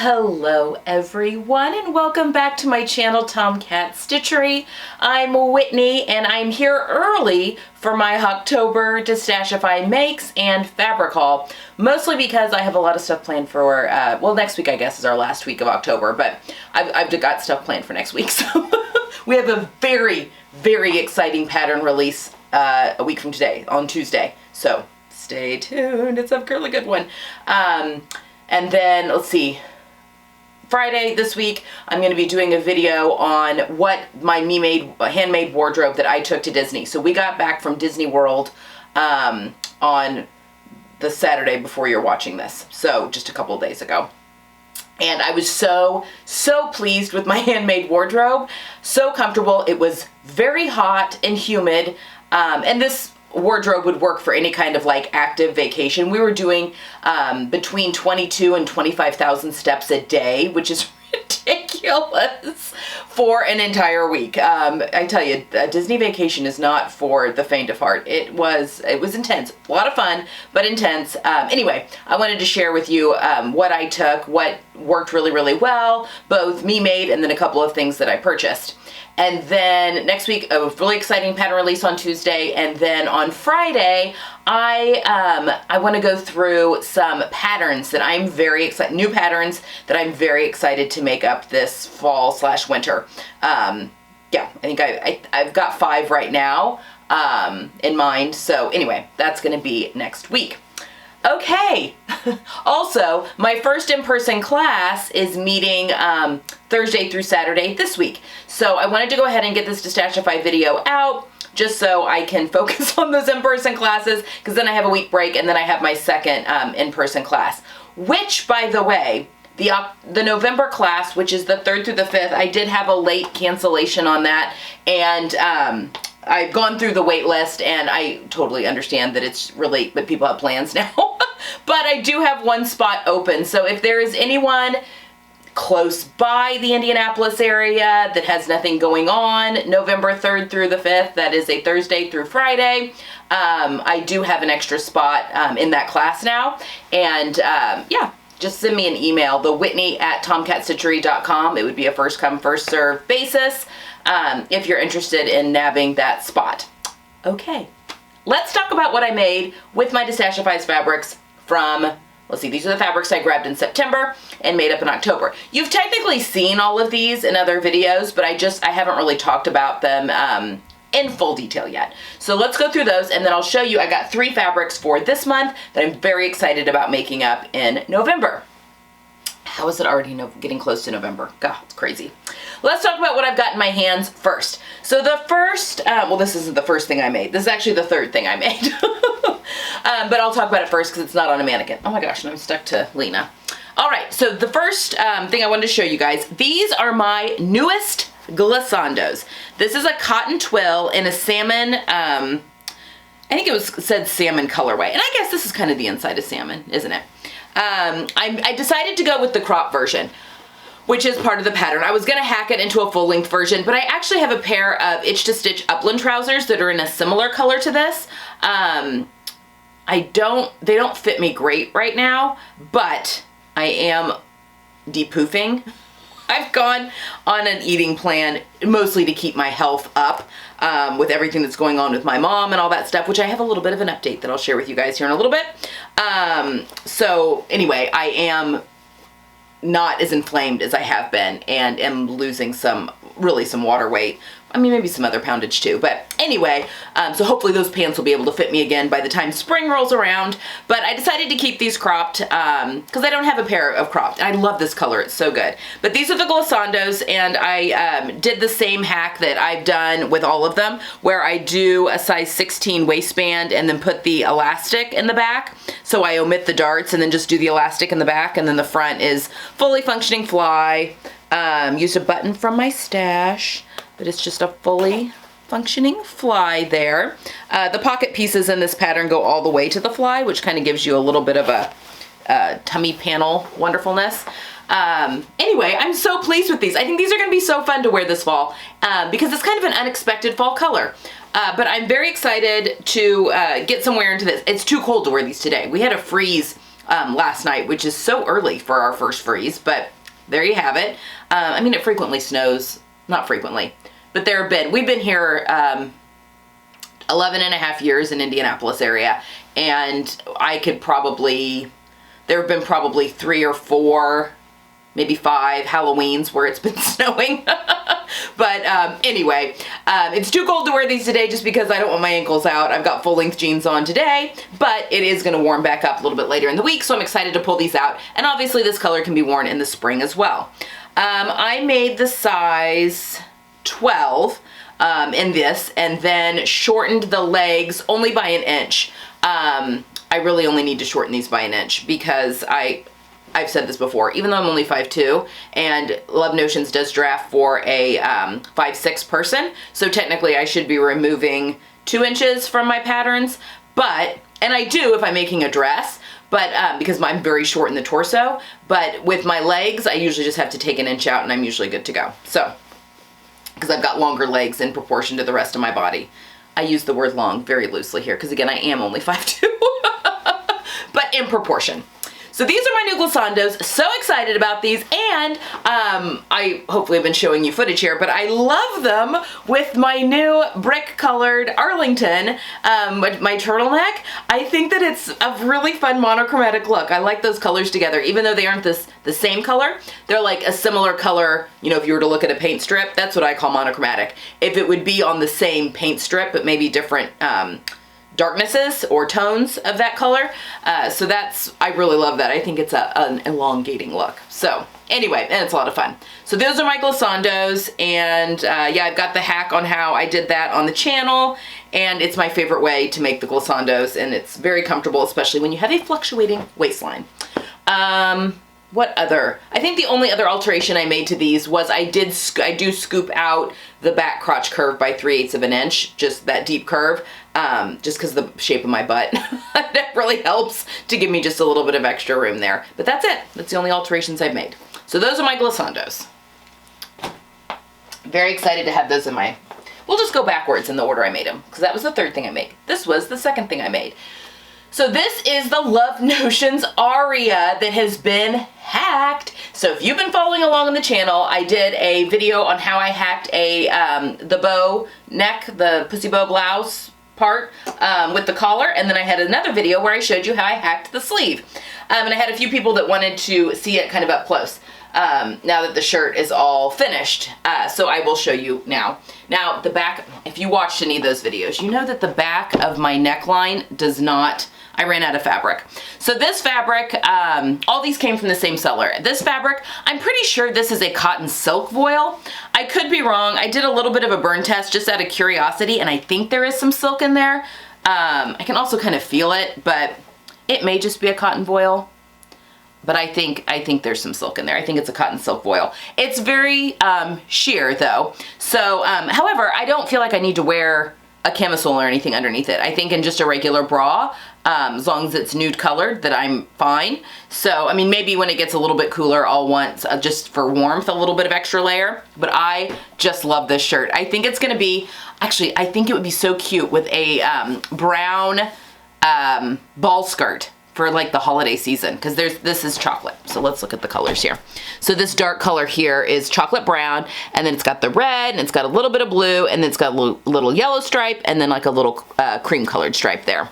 Hello everyone and welcome back to my channel Tomcat Stitchery. I'm Whitney and I'm here early for my October Destashify makes and fabric haul. Mostly because I have a lot of stuff planned for, well, next week I guess is our last week of October, but I've got stuff planned for next week. So we have a very, very exciting pattern release a week from today, on Tuesday. So stay tuned, it's a really good one. And then, let's see, Friday this week, I'm going to be doing a video on what my handmade wardrobe that I took to Disney. So we got back from Disney World on the Saturday before you're watching this. So just a couple of days ago. And I was so pleased with my handmade wardrobe. So comfortable. It was very hot and humid. And this wardrobe would work for any kind of like active vacation. We were doing between 22 and 25,000 steps a day, which is ridiculous for an entire week. I tell you, a Disney vacation is not for the faint of heart. It was intense, a lot of fun, but intense. Anyway, I wanted to share with you what I took, what worked really, really well, both me made and then a couple of things that I purchased. And then next week, a really exciting pattern release on Tuesday. And then on Friday, I want to go through some patterns that I'm very excited, new patterns that I'm very excited to make up this fall/winter. Yeah, I think I've got 5 right now in mind. So anyway, that's going to be next week. Okay, also, my first in-person class is meeting Thursday through Saturday this week. So I wanted to go ahead and get this Destashify video out just so I can focus on those in-person classes, because then I have a week break and then I have my second in-person class. Which, by the way, the November class, which is the 3rd through the 5th, I did have a late cancellation on that, and I've gone through the wait list, and I totally understand that it's really, but people have plans now. But I do have one spot open, so if there is anyone close by the Indianapolis area that has nothing going on, November 3rd through the 5th, that is a Thursday through Friday, I do have an extra spot in that class now, and yeah, just send me an email, thewhitney@tomcatstitchery.com. It would be a first come, first serve basis if you're interested in nabbing that spot. Okay, let's talk about what I made with my Destashify's fabrics from, let's see, these are the fabrics I grabbed in September and made up in October. You've technically seen all of these in other videos, but I haven't really talked about them in full detail yet. So let's go through those, and then I'll show you, I got 3 fabrics for this month that I'm very excited about making up in November. How is it already getting close to November? God, it's crazy. Let's talk about what I've got in my hands first. So the first, well, this isn't the first thing I made. This is actually the 3rd thing I made. But I'll talk about it first because it's not on a mannequin. Oh my gosh, and I'm stuck to Lena. All right, so the first thing I wanted to show you guys, these are my newest Glissandos. This is a cotton twill in a salmon, I think it said salmon colorway. And I guess this is kind of the inside of salmon, isn't it? I decided to go with the crop version, which is part of the pattern. I was going to hack it into a full-length version, but I actually have a pair of Itch to Stitch Upland trousers that are in a similar color to this. They don't fit me great right now, but I am depoofing. I've gone on an eating plan mostly to keep my health up with everything that's going on with my mom and all that stuff, which I have a little bit of an update that I'll share with you guys here in a little bit. So anyway, I am not as inflamed as I have been and am losing some water weight. I mean, maybe some other poundage too, but anyway, so hopefully those pants will be able to fit me again by the time spring rolls around. But I decided to keep these cropped because I don't have a pair of cropped. I love this color, it's so good. But these are the Glissandos, and I did the same hack that I've done with all of them, where I do a size 16 waistband and then put the elastic in the back. So I omit the darts and then just do the elastic in the back, and then the front is fully functioning fly. Used a button from my stash, but it's just a fully functioning fly there. The pocket pieces in this pattern go all the way to the fly, which kind of gives you a little bit of a tummy panel wonderfulness. Anyway, I'm so pleased with these. I think these are going to be so fun to wear this fall because it's kind of an unexpected fall color. But I'm very excited to get some wear into this. It's too cold to wear these today. We had a freeze last night, which is so early for our first freeze, but there you have it. I mean, it frequently snows, not frequently, but we've been here 11 and a half years in Indianapolis area, and there have been probably 3 or 4, maybe 5 Halloweens where it's been snowing. But anyway, it's too cold to wear these today just because I don't want my ankles out. I've got full-length jeans on today, but it is going to warm back up a little bit later in the week, so I'm excited to pull these out. And obviously this color can be worn in the spring as well. I made the size 12 in this, and then shortened the legs only by an inch. I really only need to shorten these by an inch because I've said this before, even though I'm only 5'2", and Love Notions does draft for a 5'6" person, so technically I should be removing 2 inches from my patterns, and I do if I'm making a dress, but because I'm very short in the torso, but with my legs, I usually just have to take an inch out and I'm usually good to go. So, because I've got longer legs in proportion to the rest of my body. I use the word long very loosely here, because again, I am only 5'2", but in proportion. So these are my new glissandos. So excited about these, and I hopefully have been showing you footage here, but I love them with my new brick colored Arlington, my turtleneck. I think that it's a really fun monochromatic look. I like those colors together, even though they aren't the same color. They're like a similar color, you know, if you were to look at a paint strip, that's what I call monochromatic. If it would be on the same paint strip, but maybe different darknesses or tones of that color. So I really love that. I think it's an elongating look. So anyway, and it's a lot of fun. So those are my glissandos, and yeah, I've got the hack on how I did that on the channel, and it's my favorite way to make the glissandos, and it's very comfortable, especially when you have a fluctuating waistline. What other? I think the only other alteration I made to these was I do scoop out the back crotch curve by 3/8 of an inch, just that deep curve, just because of the shape of my butt. That really helps to give me just a little bit of extra room there. But that's it. That's the only alterations I've made. So those are my glissandos. Very excited to have those in my... We'll just go backwards in the order I made them, because that was the third thing I made. This was the second thing I made. So this is the Love Notions Aria that has been hacked. So if you've been following along on the channel, I did a video on how I hacked the bow neck, the pussy bow blouse part with the collar, and then I had another video where I showed you how I hacked the sleeve. And I had a few people that wanted to see it kind of up close now that the shirt is all finished. So I will show you now. Now the back, if you watched any of those videos, you know that the back of my neckline does not... I ran out of fabric. So this fabric, all these came from the same seller. This fabric, I'm pretty sure this is a cotton silk voile. I could be wrong. I did a little bit of a burn test just out of curiosity, and I think there is some silk in there. I can also kind of feel it, but it may just be a cotton voile. But I think there's some silk in there. I think it's a cotton silk voile. It's very sheer though. So, however, I don't feel like I need to wear a camisole or anything underneath it. I think in just a regular bra, as long as it's nude colored, that I'm fine. So, I mean, maybe when it gets a little bit cooler, I'll want, just for warmth, a little bit of extra layer. But I just love this shirt. I think it's gonna be, actually, I think it would be so cute with a brown ball skirt for like the holiday season, because this is chocolate. So let's look at the colors here. So this dark color here is chocolate brown, and then it's got the red, and it's got a little bit of blue, and then it's got a little yellow stripe, and then like a little cream colored stripe there.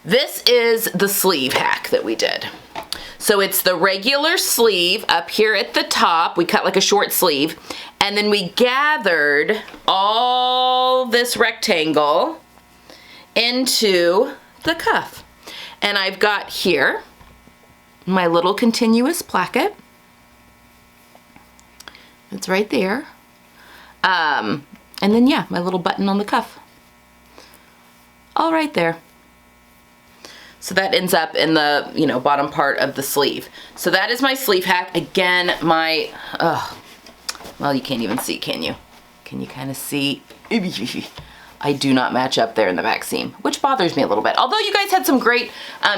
This is the sleeve hack that we did. So it's the regular sleeve up here at the top. We cut like a short sleeve, and then we gathered all this rectangle into the cuff. And I've got here my little continuous placket. It's right there. And then, yeah, my little button on the cuff. All right there. So that ends up in the, you know, bottom part of the sleeve. So that is my sleeve hack. Again, well, you can't even see, can you? Can you kind of see? I do not match up there in the back seam, which bothers me a little bit. Although you guys had some great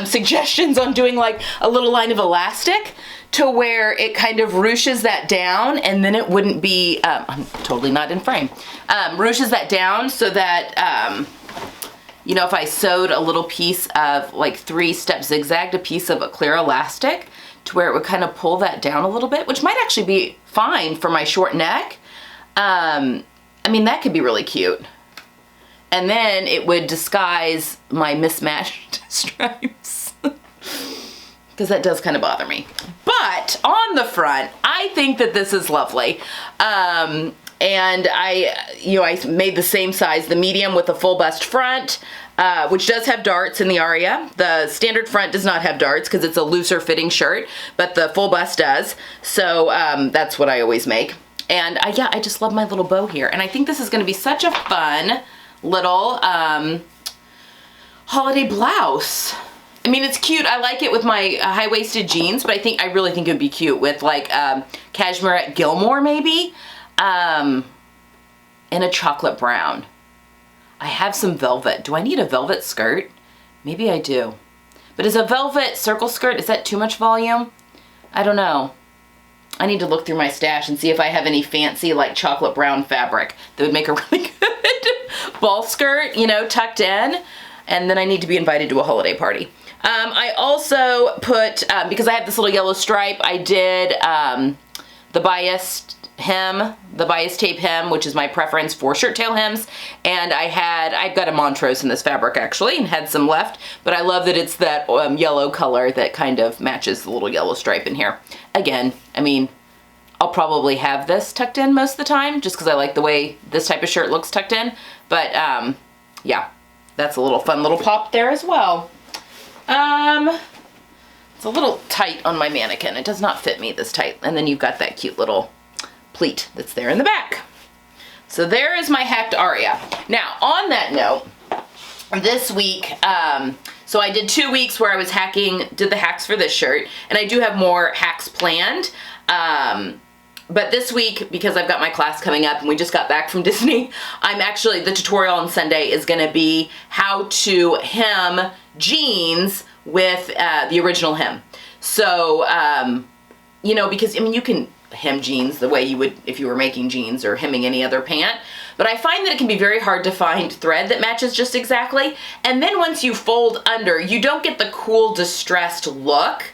suggestions on doing like a little line of elastic to where it kind of ruches that down, and then it wouldn't be, I'm totally not in frame, ruches that down so that you know, if I sewed a little piece of like 3-step zigzagged, a piece of a clear elastic to where it would kind of pull that down a little bit, which might actually be fine for my short neck. I mean, that could be really cute. And then it would disguise my mismatched stripes. Because that does kind of bother me. But on the front, I think that this is lovely. And I made the same size, the medium with a full bust front, which does have darts in the Aria. The standard front does not have darts because it's a looser fitting shirt, but the full bust does. So that's what I always make. And yeah, I just love my little bow here. And I think this is gonna be such a fun little holiday blouse. I mean, it's cute. I like it with my high-waisted jeans, but I really think it would be cute with like Cashmerette Gilmore maybe. In a chocolate brown. I have some velvet. Do I need a velvet skirt? Maybe I do. But is a velvet circle skirt, is that too much volume? I don't know. I need to look through my stash and see if I have any fancy like chocolate brown fabric that would make a really good ball skirt, you know, tucked in. And then I need to be invited to a holiday party. I also put, because I have this little yellow stripe, I did the biased hem, the bias tape hem, which is my preference for shirt tail hems. And I've got a Montrose in this fabric actually and had some left, but I love that it's that yellow color that kind of matches the little yellow stripe in here. Again, I mean, I'll probably have this tucked in most of the time just because I like the way this type of shirt looks tucked in. But yeah, that's a little fun little pop there as well. It's a little tight on my mannequin. It does not fit me this tight. And then you've got that cute little pleat that's there in the back. So there is my hacked Aria. Now, on that note, this week, so I did 2 weeks where I was did the hacks for this shirt, and I do have more hacks planned. But this week, because I've got my class coming up and we just got back from Disney, the tutorial on Sunday is gonna be how to hem jeans with the original hem. So, you know, because, I mean, you can hem jeans the way you would if you were making jeans or hemming any other pant, but I find that it can be very hard to find thread that matches just exactly. And then once you fold under, you don't get the cool distressed look.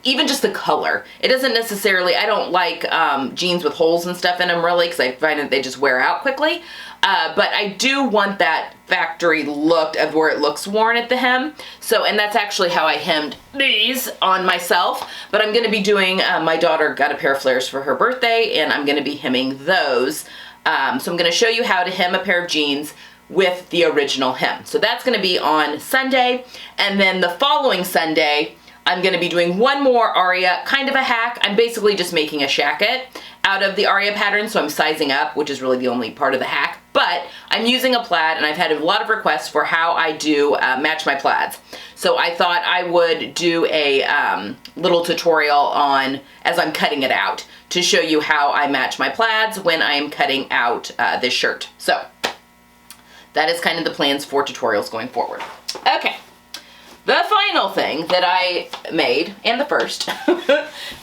Even just the color. It doesn't necessarily, I don't like jeans with holes and stuff in them really because I find that they just wear out quickly. But I do want that factory look of where it looks worn at the hem. So, and that's actually how I hemmed these on myself. But I'm going to be doing, my daughter got a pair of flares for her birthday and I'm going to be hemming those. So I'm going to show you how to hem a pair of jeans with the original hem. So that's going to be on Sunday. And then the following Sunday, I'm going to be doing one more Aria, kind of a hack. I'm basically just making a shacket out of the Aria pattern, so I'm sizing up, which is really the only part of the hack. But I'm using a plaid, and I've had a lot of requests for how I do match my plaids. So I thought I would do a little tutorial on, as I'm cutting it out, to show you how I match my plaids when I'm cutting out this shirt. So that is kind of the plans for tutorials going forward. Okay. The final thing that I made, and the first,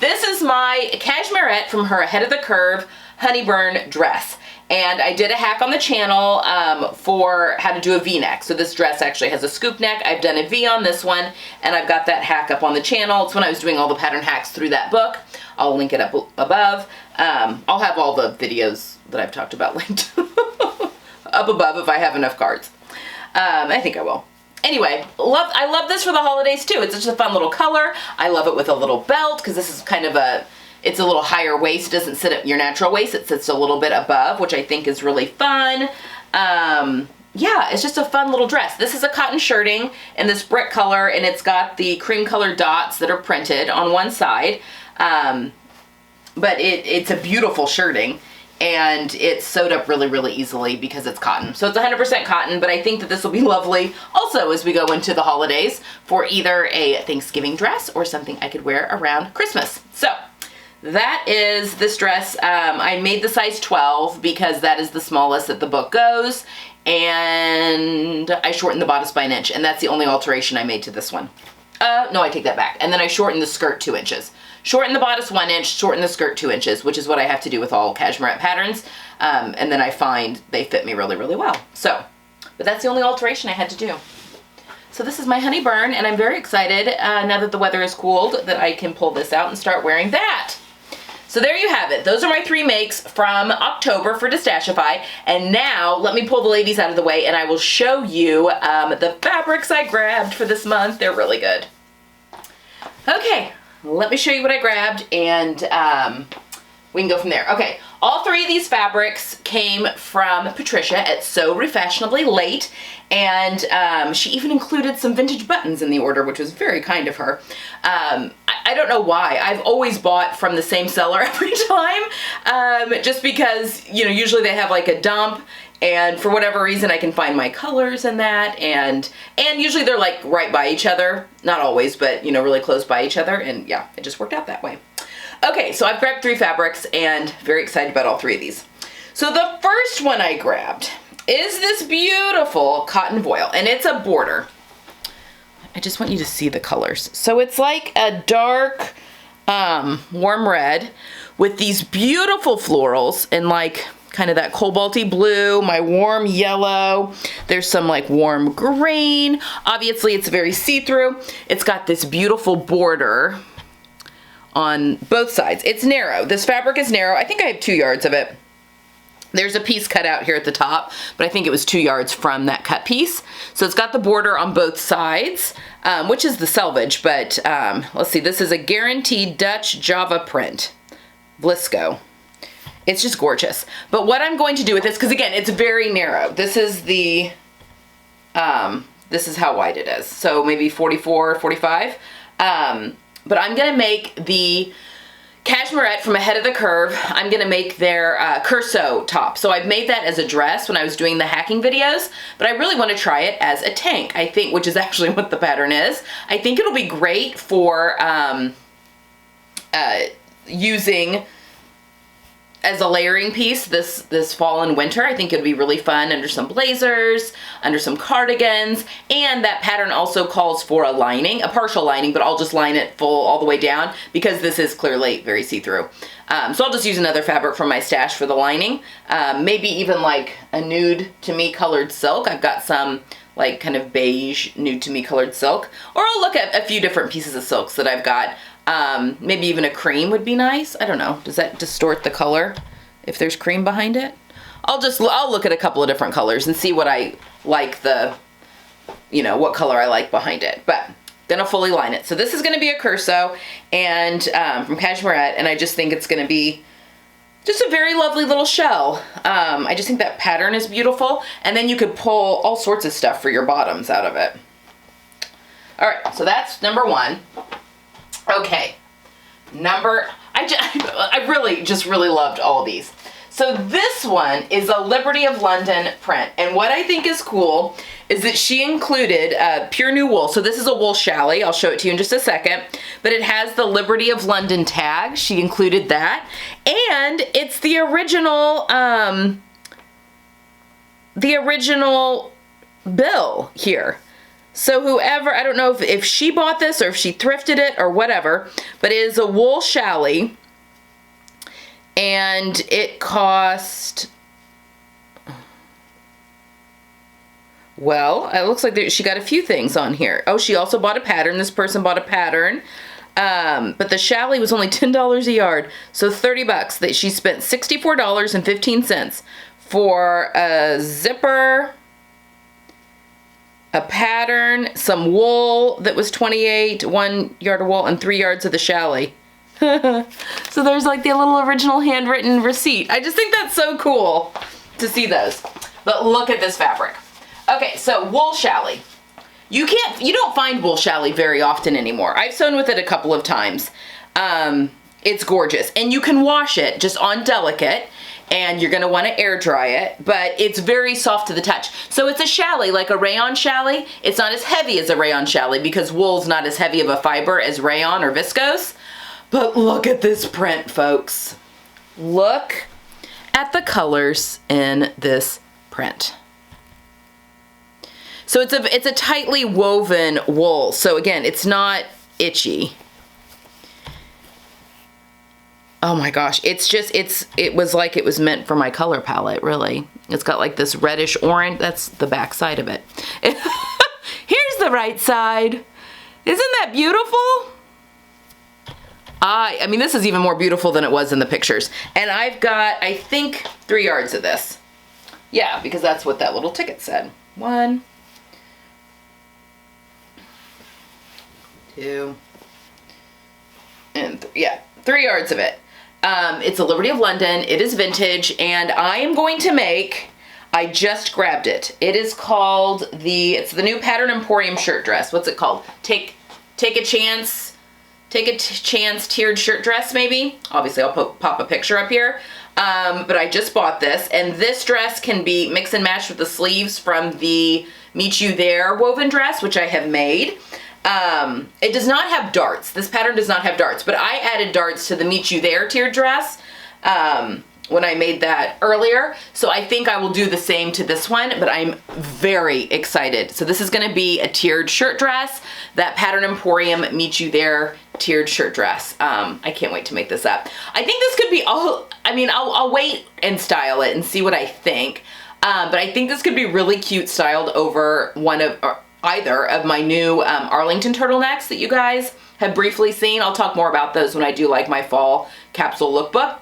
this is my Cashmerette from her Ahead of the Curve Honeyburn dress. And I did a hack on the channel for how to do a V-neck. So this dress actually has a scoop neck. I've done a V on this one, and I've got that hack up on the channel. It's when I was doing all the pattern hacks through that book. I'll link it up above. I'll have all the videos that I've talked about linked up above if I have enough cards. I think I will. Anyway, I love this for the holidays too. It's just a fun little color. I love it with a little belt because this is kind of it's a little higher waist. It doesn't sit at your natural waist. It sits a little bit above, which I think is really fun. Yeah, it's just a fun little dress. This is a cotton shirting in this brick color, and it's got the cream colored dots that are printed on one side. But it's a beautiful shirting. And it's sewed up really, really easily because it's cotton. So it's 100% cotton, but I think that this will be lovely also as we go into the holidays for either a Thanksgiving dress or something I could wear around Christmas. So that is this dress. I made the size 12 because that is the smallest that the book goes, and I shortened the bodice by 1 inch, and that's the only alteration I made to this one. No, I take that back. And then I shortened the skirt 2 inches. Shorten the bodice 1 inch, shorten the skirt 2 inches, which is what I have to do with all Cashmerette patterns. And then I find they fit me really, really well. So but that's the only alteration I had to do. So this is my honey burn, and I'm very excited now that the weather is cooled that I can pull this out and start wearing that. So there you have it. Those are my 3 makes from October for Destashify. And now let me pull the ladies out of the way and I will show you the fabrics I grabbed for this month. They're really good. Okay, let me show you what I grabbed and we can go from there. Okay, all 3 of these fabrics came from Patricia at So Refashionably Late, and she even included some vintage buttons in the order, which was very kind of her. I don't know why. I've always bought from the same seller every time, just because, you know, usually they have like a dump, and for whatever reason I can find my colors in that, and usually they're like right by each other. Not always, but you know, really close by each other, and yeah, it just worked out that way. Okay, so I've grabbed 3 fabrics and very excited about all 3 of these. So the first one I grabbed is this beautiful cotton voile, and it's a border. I just want you to see the colors. So it's like a dark, warm red with these beautiful florals and like kind of that cobalty blue, my warm yellow. There's some like warm green. Obviously it's very see-through. It's got this beautiful border on both sides. It's narrow. This fabric is narrow. I think I have 2 yards of it. There's a piece cut out here at the top, but I think it was 2 yards from that cut piece. So it's got the border on both sides, which is the selvage, but let's see, this is a guaranteed Dutch Java print, Vlisco. It's just gorgeous. But what I'm going to do with this, because again, it's very narrow. This is the, this is how wide it is. So maybe 44, 45. But I'm gonna make the Cashmerette from Ahead of the Curve. I'm gonna make their Curso top. So I've made that as a dress when I was doing the hacking videos, but I really wanna try it as a tank, I think, which is actually what the pattern is. I think it'll be great for using as a layering piece this fall and winter. I think it'd be really fun under some blazers, under some cardigans, and that pattern also calls for a lining, a partial lining, but I'll just line it full all the way down because this is clearly very see-through. So I'll just use another fabric from my stash for the lining, maybe even like a nude to me colored silk. I've got some like kind of beige nude to me colored silk, or I'll look at a few different pieces of silks that I've got. Maybe even a cream would be nice. I don't know. Does that distort the color if there's cream behind it? I'll look at a couple of different colors and see what I like what color I like behind it. But gonna fully line it. So this is gonna be a Curso and from Cashmerette, and I just think it's gonna be just a very lovely little shell. I just think that pattern is beautiful, and then you could pull all sorts of stuff for your bottoms out of it. All right, so that's number 1. Okay, I really loved all of these. So this one is a Liberty of London print, and what I think is cool is that she included pure new wool. So this is a wool challis. I'll show it to you in just a second, but it has the Liberty of London tag. She included that, and it's the original bill here. So whoever, I don't know if she bought this or if she thrifted it or whatever, but it is a wool challis, and it cost, well, it looks like she got a few things on here. Oh, she also bought a pattern. This person bought a pattern, but the challis was only $10 a yard, so 30 bucks. That she spent $64.15 for a zipper, a pattern, some wool that was 28, 1 yard of wool, and 3 yards of the challis. So there's like the little original handwritten receipt. I just think that's so cool to see those. But look at this fabric. Okay, so wool challis. You don't find wool challis very often anymore. I've sewn with it a couple of times. It's gorgeous, and you can wash it just on delicate, and you're gonna wanna air dry it, but it's very soft to the touch. So it's a challis, like a rayon challis. It's not as heavy as a rayon challis because wool's not as heavy of a fiber as rayon or viscose. But look at this print, folks. Look at the colors in this print. So it's a tightly woven wool. So again, it's not itchy. Oh my gosh, it was like it was meant for my color palette, really. It's got like this reddish orange. That's the back side of it. Here's the right side. Isn't that beautiful? I mean, this is even more beautiful than it was in the pictures. And I've got, I think, 3 yards of this. Yeah, because that's what that little ticket said. 1, 2, and yeah, 3 yards of it. It's a Liberty of London. It is vintage, and I am going to make, I just grabbed it. It is called it's the new Pattern Emporium shirt dress. What's it called? Take a chance tiered shirt dress, maybe. Obviously, I'll pop a picture up here. But I just bought this, and this dress can be mix and match with the sleeves from the Meet You There woven dress, which I have made. It does not have darts. This pattern does not have darts, but I added darts to the Meet You There tiered dress when I made that earlier. So I think I will do the same to this one, but I'm very excited. So this is going to be a tiered shirt dress, that Pattern Emporium Meet You There tiered shirt dress. I can't wait to make this up. I think this could be I'll wait and style it and see what I think. But I think this could be really cute styled over either of my new Arlington turtlenecks that you guys have briefly seen. I'll talk more about those when I do like my fall capsule lookbook.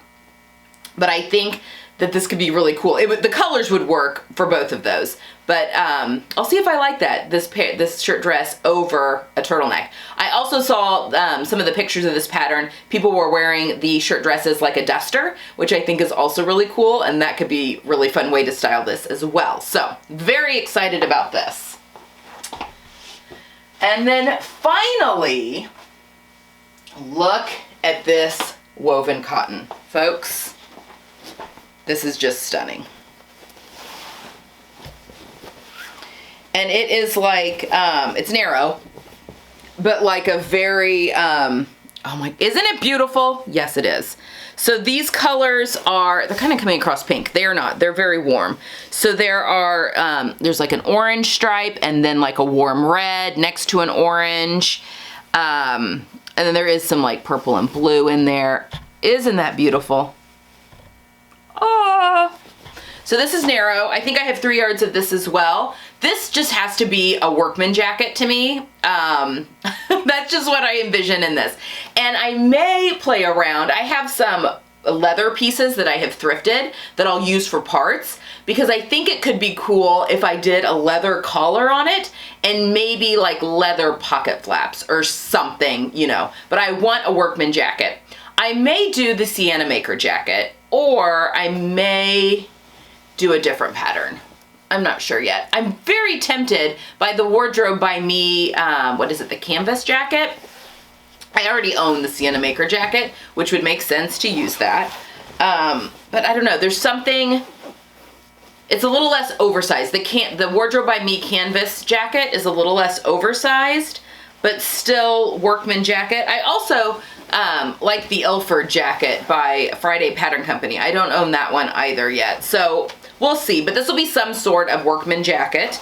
But I think that this could be really cool. The colors would work for both of those. But I'll see if I like this shirt dress over a turtleneck. I also saw some of the pictures of this pattern. People were wearing the shirt dresses like a duster, which I think is also really cool. And that could be a really fun way to style this as well. So very excited about this. And then finally, look at this woven cotton, folks. This is just stunning. And it is like, it's narrow, but like a very, oh my, isn't it beautiful? Yes, it is. So these colors they're kind of coming across pink. They are not, they're very warm. So there's like an orange stripe and then like a warm red next to an orange. And then there is some like purple and blue in there. Isn't that beautiful? Oh. So this is narrow. I think I have 3 yards of this as well. This just has to be a workman jacket to me. That's just what I envision in this. And I may play around. I have some leather pieces that I have thrifted that I'll use for parts, because I think it could be cool if I did a leather collar on it and maybe like leather pocket flaps or something, you know. But I want a workman jacket. I may do the Sienna Maker jacket, or I may do a different pattern. I'm not sure yet. I'm very tempted by the Wardrobe by Me, what is it, the canvas jacket? I already own the Sienna Maker jacket, which would make sense to use that. But I don't know, there's something, it's a little less oversized. The Wardrobe by Me canvas jacket is a little less oversized, but still workman jacket. I also like the Ilford jacket by Friday Pattern Company. I don't own that one either yet. So we'll see, but this will be some sort of workman jacket.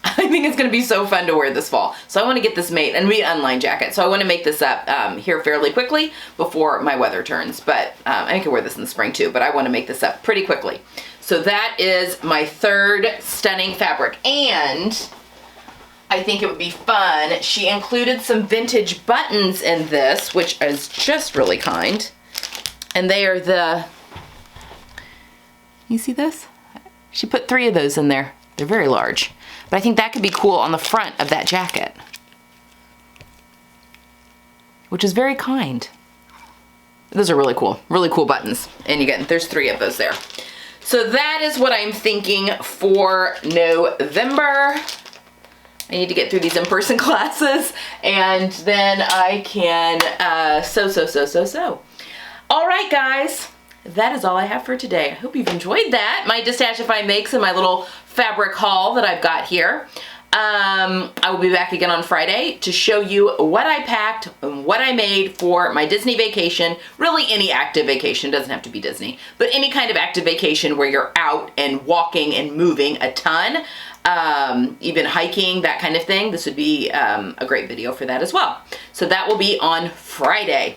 I think it's gonna be so fun to wear this fall. So I wanna get this made, and be an unlined jacket. So I wanna make this up here fairly quickly before my weather turns. But I can wear this in the spring too, but I wanna make this up pretty quickly. So that is my third stunning fabric. And I think it would be fun. She included some vintage buttons in this, which is just really kind. And they are you see this? She put 3 of those in there. They're very large. But I think that could be cool on the front of that jacket, which is very kind. Those are really cool buttons. And again, there's 3 of those there. So that is what I'm thinking for November. I need to get through these in-person classes, and then I can sew. All right, guys. That is all I have for today. I hope you've enjoyed that. My Destashify makes and my little fabric haul that I've got here. I will be back again on Friday to show you what I packed and what I made for my Disney vacation. Really any active vacation, doesn't have to be Disney, but any kind of active vacation where you're out and walking and moving a ton, even hiking, that kind of thing. This would be a great video for that as well. So that will be on Friday.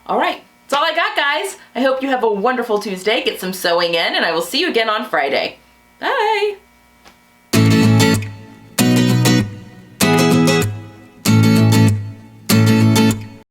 All right, that's all I got, guys. I hope you have a wonderful Tuesday. Get some sewing in, and I will see you again on Friday. Bye.